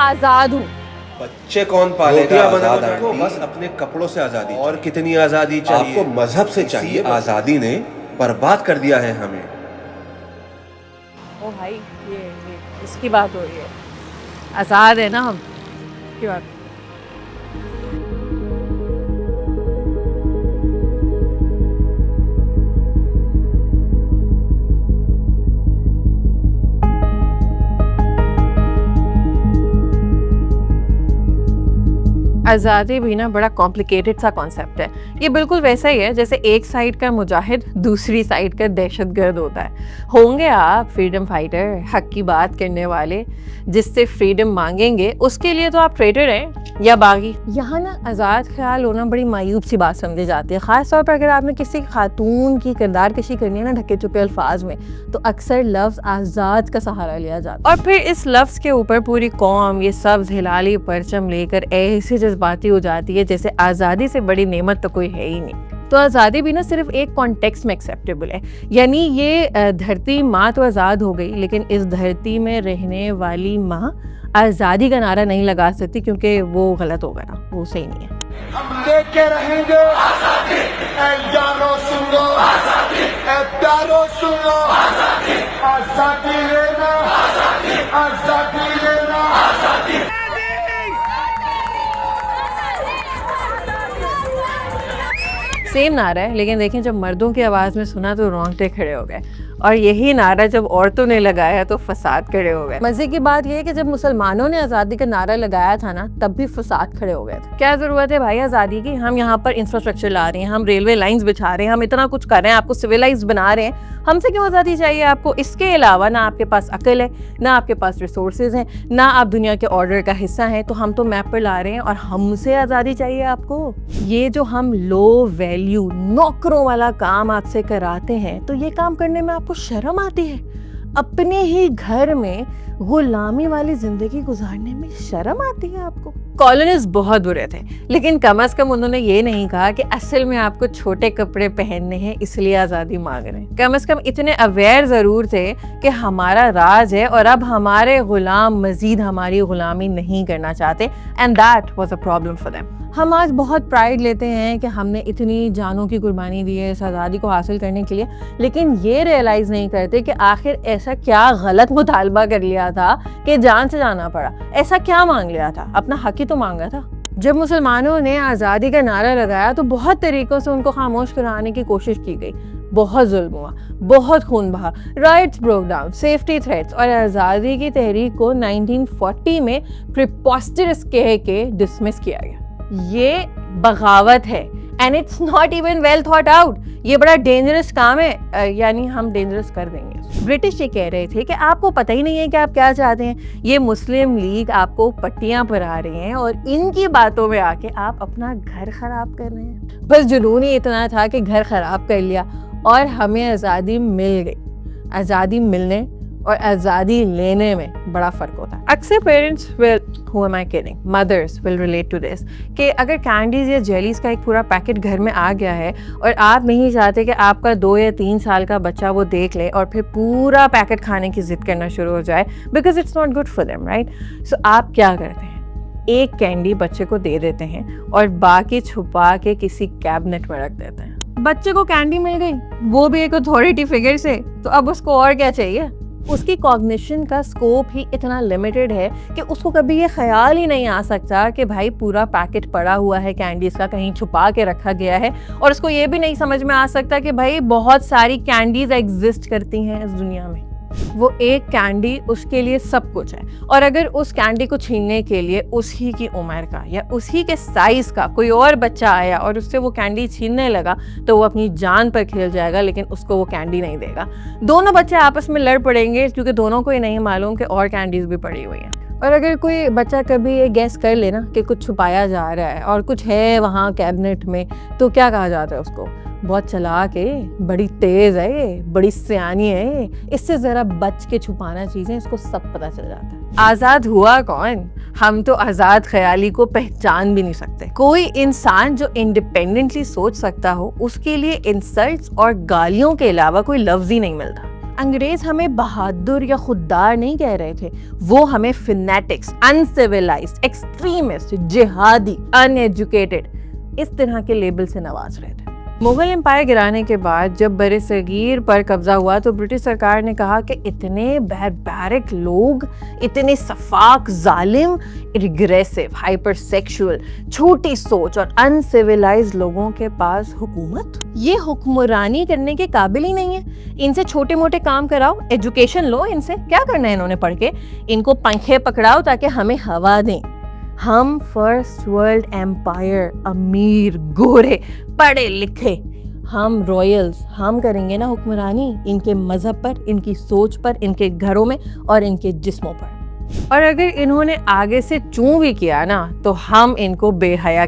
आज़ाद हूँ। बच्चे कौन पालेगा? आजाद को बस अपने कपड़ों से आजादी। और कितनी आजादी चाहिए? आपको मजहब से चाहिए। आजादी ने बर्बाद कर दिया है हमें। ओ भाई ये इसकी बात हो रही है, आज़ाद है ना हम, इसकी बात। आज़ादी भी ना बड़ा कॉम्प्लिकेटेड सा कॉन्सेप्ट है। ये बिल्कुल वैसा ही है जैसे एक साइड का मुजाहिद दूसरी साइड का दहशतगर्द होता है। होंगे आप फ्रीडम फाइटर, हक की बात करने वाले, जिससे फ्रीडम मांगेंगे उसके लिए तो आप ट्रेटर हैं या बागी। यहाँ ना आज़ाद ख्याल होना बड़ी मायूब सी बात समझी जाती है, ख़ास तौर पर अगर आपने किसी खातून की किरदार कशी करनी है ना ढके छुपे अल्फाज में, तो अक्सर लफ्ज़ आज़ाद का सहारा लिया जाता है और फिर इस लफ्ज़ के ऊपर पूरी कौम ये सब्ज़ हिलाली परचम लेकर ऐसे जज्बाती हो जाती है जैसे आज़ादी से बड़ी नेमत तो कोई है ही नहीं। तो आज़ादी भी ना सिर्फ एक कॉन्टेक्स्ट में एक्सेप्टेबल है, यानी ये धरती माँ तो आज़ाद हो गई, लेकिन इस धरती में रहने वाली माँ आज़ादी का नारा नहीं लगा सकती क्योंकि वो गलत होगा ना, वो सही नहीं है। हम लेके रहेंगे आज़ादी, ऐ यारो सुन लो आज़ादी, ऐ प्यारो सुन लो आज़ादी, आज़ादी लेना आज़ादी, आज़ादी लेना आज़ादी। सेम नारा है, लेकिन देखें जब मर्दों की आवाज़ में सुना तो रोंगटे खड़े हो गए, और यही नारा जब औरतों ने लगाया तो फसाद खड़े हो गए। मजे की बात यह है कि जब मुसलमानों ने आज़ादी का नारा लगाया था ना, तब भी फसाद खड़े हो गए थे। क्या ज़रूरत है भाई आज़ादी की? हम यहाँ पर इंफ्रास्ट्रक्चर ला रहे हैं, हम रेलवे लाइंस बिछा रहे हैं, हम इतना कुछ कर रहे हैं, आपको सिविलाइज बना रहे हैं, हमसे क्यों आज़ादी चाहिए आपको? इसके अलावा ना आपके पास अकल है, ना आपके पास रिसोर्सेज हैं, ना आप दुनिया के ऑर्डर का हिस्सा हैं, तो हम तो मैप पर ला रहे हैं और हमसे आज़ादी चाहिए आपको? ये जो हम लो वैल्यू नौकरों वाला काम आपसे कराते हैं, तो ये काम करने में आपको शर्म आती है? अपने ही घर में गुलामी वाली जिंदगी गुजारने में शर्म आती है आपको? कॉलोनिस्ट बहुत बुरे थे, लेकिन कम से कम उन्होंने ये नहीं कहा कि असल में आपको छोटे कपड़े पहनने हैं इसलिए आज़ादी मांग रहे हैं। कम से कम इतने अवेयर ज़रूर थे कि हमारा राज है और अब हमारे गुलाम मजीद हमारी गुलामी नहीं करना चाहते, and that was a problem for them. हम आज बहुत प्राइड लेते हैं कि हमने इतनी जानों की कुर्बानी दी है इस आज़ादी को हासिल करने के लिए, लेकिन ये रियलाइज़ नहीं करते कि आखिर ऐसा क्या गलत मुतालबा कर लिया था कि जान से जाना पड़ा। ऐसा क्या मांग लिया था? अपना हक ही तो मांगा था। जब मुसलमानों ने आज़ादी का नारा लगाया तो बहुत तरीक़ों से उनको खामोश कराने की कोशिश की गई, बहुत जुल्म हुआ, बहुत खून बहा, rights broke down, safety threats, और आज़ादी की तहरीक को 1940 में प्रिपोस्टरस कह के डिसमिस किया गया। ये बगावत है and it's not even well thought out. ये बड़ा डेंजरस काम है, यानी हम डेंजरस कर देंगे। ब्रिटिश ये कह रहे थे कि आपको पता ही नहीं है कि आप क्या चाहते हैं, ये मुस्लिम लीग आपको पट्टियां पढ़ा रहे हैं और इनकी बातों में आके आप अपना घर खराब कर रहे हैं। बस जुनून ही इतना था कि घर खराब कर लिया और हमें आज़ादी मिल गई। आज़ादी मिलने और आज़ादी लेने में बड़ा फ़र्क होता है। अक्सर parents will, who am I kidding, mothers will relate to this, कि अगर कैंडीज़ या जेलीज़ का एक पूरा पैकेट घर में आ गया है और आप नहीं चाहते कि आपका 2 या 3 साल का बच्चा वो देख ले और फिर पूरा पैकेट खाने की ज़िद करना शुरू हो जाए, because it's not good for them, right? So आप क्या करते हैं? एक कैंडी बच्चे को दे देते हैं और बाकी छुपा के किसी कैबिनेट में रख देते हैं। बच्चे को कैंडी मिल गई, वो भी एक अथॉरिटी फिगर से, तो अब उसको और क्या चाहिए? उसकी कॉग्निशन का स्कोप ही इतना लिमिटेड है कि उसको कभी ये ख्याल ही नहीं आ सकता कि भाई पूरा पैकेट पड़ा हुआ है कैंडीज़ का, कहीं छुपा के रखा गया है, और उसको ये भी नहीं समझ में आ सकता कि भाई बहुत सारी कैंडीज़ एग्जिस्ट करती हैं इस दुनिया में। वो एक कैंडी उसके लिए सब कुछ है, और अगर उस कैंडी को छीनने के लिए उसी की उम्र का या उसी के साइज का कोई और बच्चा आया और उससे वो कैंडी छीनने लगा तो वो अपनी जान पर खेल जाएगा, लेकिन उसको वो कैंडी नहीं देगा। दोनों बच्चे आपस में लड़ पड़ेंगे क्योंकि दोनों को ये नहीं मालूम कि और कैंडीज भी पड़ी हुई हैं। और अगर कोई बच्चा कभी ये गैस कर लेना कि कुछ छुपाया जा रहा है और कुछ है वहाँ कैबिनेट में, तो क्या कहा जाता है उसको? बहुत चालाक है, बड़ी तेज़ है, बड़ी सियानी है, इससे ज़रा बच के छुपाना चीज़ें, इसको सब पता चल जाता है। आज़ाद हुआ कौन? हम तो आज़ाद ख्याली को पहचान भी नहीं सकते। कोई इंसान जो इंडिपेंडेंटली सोच सकता हो, उसके लिए इंसल्ट्स और गालियों के अलावा कोई लफ्ज़ ही नहीं मिलता। अंग्रेज हमें बहादुर या खुददार नहीं कह रहे थे, वो हमें फिनेटिक्स, अनसिविलाइज्ड, एक्सट्रीमिस्ट, जिहादी, अनएजुकेटेड इस तरह के लेबल से नवाज रहे थे। मुगल एम्पायर गिराने के बाद जब बरे सगीर पर कब्जा हुआ तो ब्रिटिश सरकार ने कहा कि इतने बैरबैरिक लोग, इतने सफाक, जालिम, रिग्रेसिव, हाइपरसेक्सुअल, छोटी सोच और अनसिविलाइज्ड लोगों के पास हुकूमत, ये हुक्मरानी करने के काबिल ही नहीं है। इनसे छोटे मोटे काम कराओ, एजुकेशन लो, इनसे क्या करना है इन्होंने पढ़ के, इनको पंखे पकड़ाओ ताकि हमें हवा दें। हम फर्स्ट वर्ल्ड एम्पायर, अमीर, गोरे, पढ़े लिखे, हम रॉयल्स, हम करेंगे ना हुक्मरानी इनके मजहब पर, इनकी सोच पर, इनके घरों में और इनके जिस्मों पर। और अगर इन्होंने आगे से चूं भी किया ना तो हम इनको बेहया,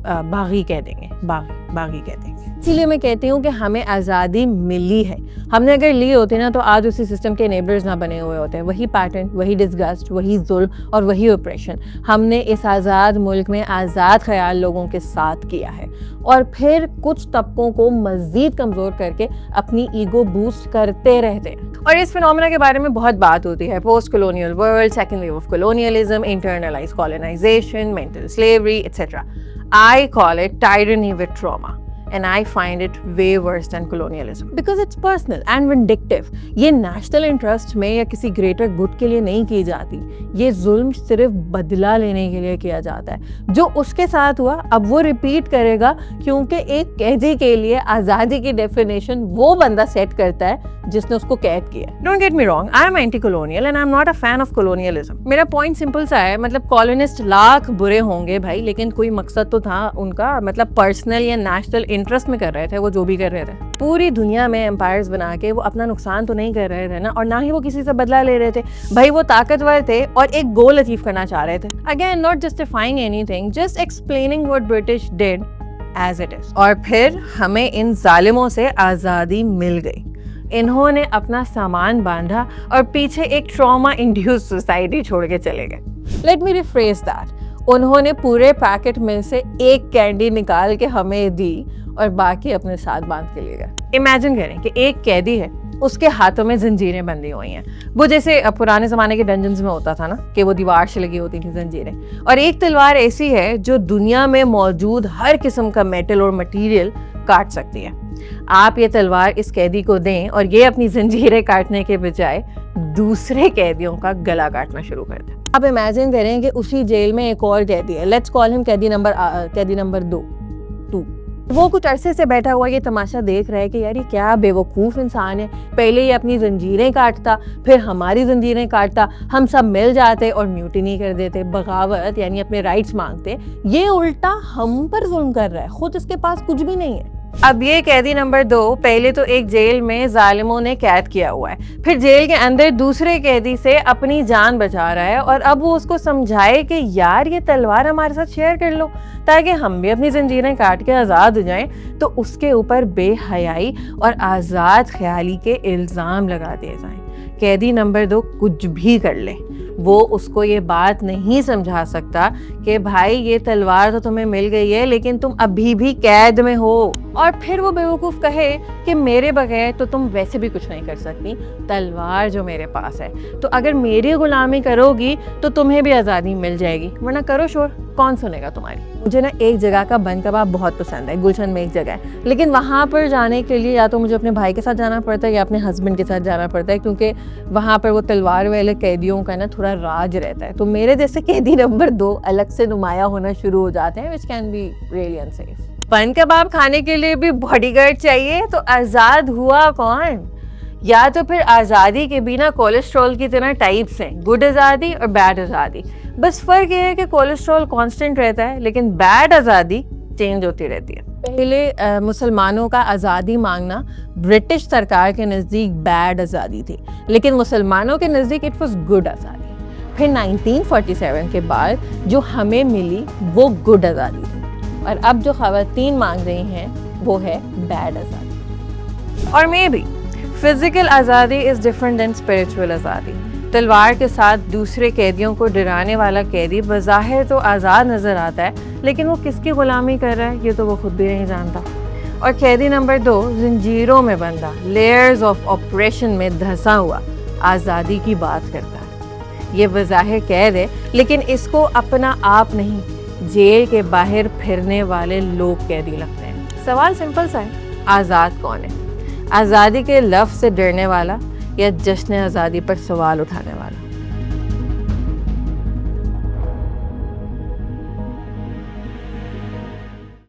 बागी कह देंगे, बागी कह देंगे। इसीलिए मैं कहती हूँ कि हमें आज़ादी मिली है। हमने अगर ली होती ना तो आज उसी सिस्टम के एनेबलर्स ना बने हुए होते हैं। वही पैटर्न, वही डिसगस्ट, वही जुल्म और वही ऑपरेशन हमने इस आज़ाद मुल्क में आज़ाद ख्याल लोगों के साथ किया है और फिर कुछ तबकों को मज़ीद कमज़ोर करके अपनी ईगो बूस्ट करते रहते हैं। और इस फिनोमेना के बारे में बहुत बात होती है, post colonial world, second wave of colonialism, internalised colonisation, mental slavery etcetera. I call it tyranny with trauma. And I find it way worse than colonialism because it's personal and vindictive. ये national interest में या किसी greater good के लिए नहीं की जाती, ये जुल्म सिर्फ बदला लेने के लिए किया जाता है। जो उसके साथ हुआ अब वो रिपीट करेगा क्योंकि एक कैदी के लिए आज़ादी की डेफिनेशन वो बंदा सेट करता है जिसने उसको कैद किया। Don't get me wrong, I am anti-colonial and I am not a fan of colonialism. मेरा पॉइंट सिंपल सा है, मतलब कॉलोनिस्ट लाख बुरे होंगे भाई, लेकिन कोई मकसद तो था उनका, मतलब पर्सनल या नेशनल इंटरेस्ट में कर रहे थे वो जो भी कर रहे थे। पूरी दुनिया में एम्पायर्स बना के वो अपना नुकसान तो नहीं कर रहे थे ना, और ना ही वो किसी से बदला ले रहे थे। भाई वो ताकतवर थे और एक गोल अचीव करना चाह रहे थे। Again not justifying anything, just explaining what British did as it is. और फिर हमें इन जालिमों से आज़ादी मिल गई। इन्होंने अपना सामान बांधा और पीछे एक ट्रॉमा इंड्यूस्ड सोसाइटी छोड़ के चले गए। लेट मी रिफ्रेज दैट, उन्होंने पूरे पैकेट में से एक कैंडी निकाल के हमें दी और बाकी अपने साथ बांध के लिए गए। इमेजिन करें कि एक कैदी है, उसके हाथों में जंजीरें बंधी हुई हैं, वो जैसे पुराने ज़माने के डंजन्स में होता था ना कि वो दीवार से लगी होती थी जंजीरें, और एक तलवार ऐसी है जो दुनिया में मौजूद हर किस्म का मेटल और मटेरियल काट सकती है। आप ये तलवार इस कैदी को दें और ये अपनी जंजीरें काटने के बजाय दूसरे कैदियों का गला काटना शुरू कर दें। आप इमेजिन करें कि उसी जेल में एक और कैदी है, लेट्स कॉल हिम कैदी नंबर 2। वो कुछ अरसे से बैठा हुआ ये तमाशा देख रहा है कि यार ये क्या बेवकूफ़ इंसान है, पहले ये अपनी जंजीरें काटता, फिर हमारी जंजीरें काटता, हम सब मिल जाते और म्यूटिनी कर देते, बगावत यानी अपने राइट्स मांगते। ये उल्टा हम पर जुल्म कर रहा है, खुद इसके पास कुछ भी नहीं है। अब ये कैदी नंबर 2 पहले तो एक जेल में जालिमों ने कैद किया हुआ है, फिर जेल के अंदर दूसरे कैदी से अपनी जान बचा रहा है, और अब वो उसको समझाए कि यार ये तलवार हमारे साथ शेयर कर लो ताकि हम भी अपनी जंजीरें काट के आज़ाद हो जाएं, तो उसके ऊपर बेहयाई और आज़ाद ख्याली के इल्ज़ाम लगा दिए जाएं। कैदी नंबर 2 कुछ भी कर ले, वो उसको ये बात नहीं समझा सकता कि भाई ये तलवार तो तुम्हें मिल गई है लेकिन तुम अभी भी कैद में हो, और फिर वो बेवकूफ़ कहे कि मेरे बगैर तो तुम वैसे भी कुछ नहीं कर सकती, तलवार जो मेरे पास है, तो अगर मेरी गुलामी करोगी तो तुम्हें भी आज़ादी मिल जाएगी, वरना करो शोर, कौन सुनेगा तुम्हारी। मुझे ना एक जगह का बन कबाब बहुत पसंद है, गुलशन में एक जगह है, लेकिन वहाँ पर जाने के लिए या तो मुझे अपने भाई के साथ जाना पड़ता है या अपने हस्बैंड के साथ जाना पड़ता है, क्योंकि वहाँ पर वो तलवार वाले कैदियों का ना थोड़ा राज रहता है। तो मेरे जैसे कैदी नंबर 2 अलग से नुमाया होना शुरू हो जाते हैं, which can be really unsafe. बन कबाब खाने के लिए भी बॉडीगार्ड चाहिए, तो आज़ाद हुआ कौन? या तो फिर आज़ादी के बिना कोलेस्ट्रॉल की तरह टाइप्स हैं, गुड आज़ादी और बैड आज़ादी। बस फ़र्क ये है कि कोलेस्ट्रॉल कांस्टेंट रहता है लेकिन बैड आज़ादी चेंज होती रहती है। पहले मुसलमानों का आज़ादी मांगना ब्रिटिश सरकार के नज़दीक बैड आज़ादी थी, लेकिन मुसलमानों के नज़दीक इट वॉज गुड आज़ादी। फिर 1947 के बाद जो हमें मिली वो गुड आज़ादी थी, और अब जो ख़वातीन मांग रही हैं वो है बैड आज़ादी। और मे बी फिज़िकल आज़ादी इज़ डिफरेंट दैन स्पिरिचुअल आज़ादी। तलवार के साथ दूसरे कैदियों को डराने वाला कैदी बज़ाहिर तो आज़ाद नज़र आता है, लेकिन वो किसकी ग़ुलामी कर रहा है ये तो वो खुद भी नहीं जानता। और कैदी नंबर 2 जंजीरों में बंधा, लेयर्स ऑफ ऑपरेशन में धंसा हुआ आज़ादी की बात करता है। ये बज़ाहिर कैद है, लेकिन इसको अपना आप नहीं, जेल के बाहर फिरने वाले लोग कैदी लगते हैं। सवाल सिंपल सा है, आज़ाद कौन है? आज़ादी के लफ्ज़ से डरने वाला या जश्न आज़ादी पर सवाल उठाने वाला?